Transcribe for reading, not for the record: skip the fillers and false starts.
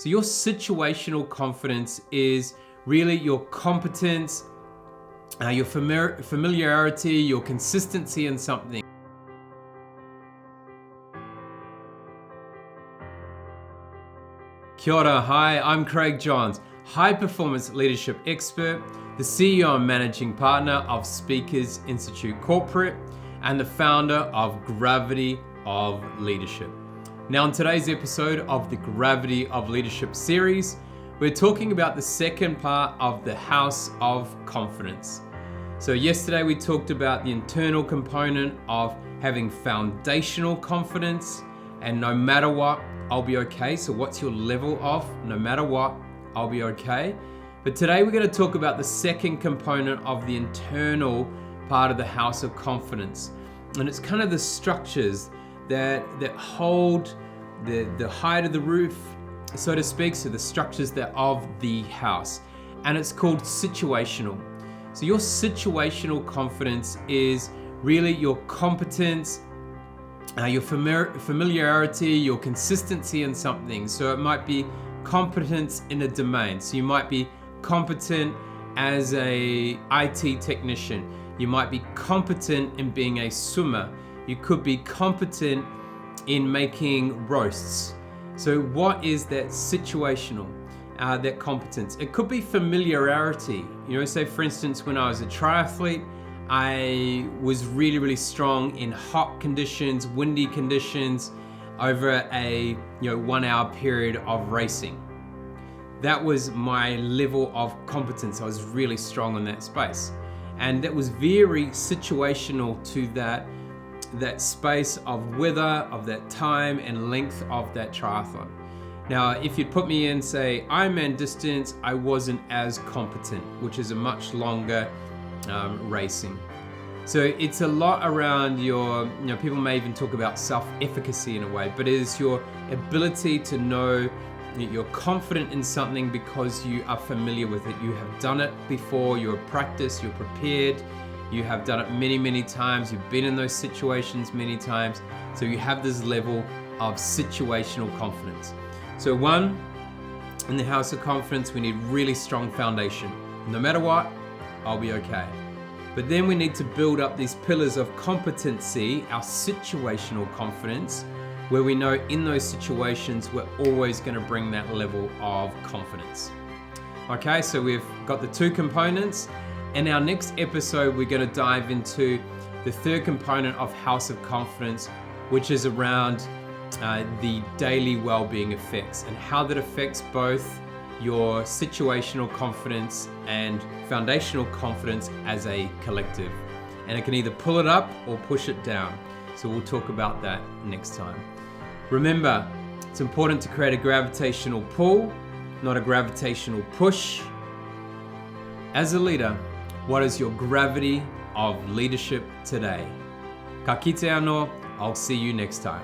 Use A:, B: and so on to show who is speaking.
A: So your situational confidence is really your competence, your familiarity, your consistency in something. Kia ora, hi, I'm Craig Johns, high performance leadership expert, the CEO and managing partner of Speakers Institute Corporate, and the founder of Gravity of Leadership. Now, in today's episode of the Gravity of Leadership series, we're talking about the second part of the House of Confidence. So yesterday we talked about the internal component of having foundational confidence, and no matter what, I'll be okay. So what's your level of no matter what, I'll be okay? But today we're going to talk about the second component of the internal part of the House of Confidence. And it's kind of the structures that hold the height of the roof, so to speak, so the structures that of the house. And it's called situational. So your situational confidence is really your competence, your familiarity, your consistency in something. So it might be competence in a domain. So you might be competent as a IT technician. You might be competent in being a swimmer. You could be competent in making roasts. So what is that situational, that competence? It could be familiarity. Say for instance, when I was a triathlete, I was really, really strong in hot conditions, windy conditions over a 1 hour period of racing. That was my level of competence. I was really strong in that space. And that was very situational to that space of weather, of that time and length of that triathlon. Now, if you'd put me in, say, Ironman distance, I wasn't as competent, which is a much longer racing. So it's a lot around your, people may even talk about self-efficacy in a way, but it is your ability to know that you're confident in something because you are familiar with it. You have done it before, you're practiced, you're prepared, you have done it many, many times, you've been in those situations many times, so you have this level of situational confidence. So one, in the House of Confidence, we need really strong foundation. No matter what, I'll be okay. But then we need to build up these pillars of competency, our situational confidence, where we know in those situations we're always going to bring that level of confidence. Okay, so we've got the two components. In our next episode, we're going to dive into the third component of House of Confidence, which is around the daily well-being effects and how that affects both your situational confidence and foundational confidence as a collective. And it can either pull it up or push it down. So we'll talk about that next time. Remember, it's important to create a gravitational pull, not a gravitational push. As a leader, what is your gravity of leadership today? Ka kite anō, I'll see you next time.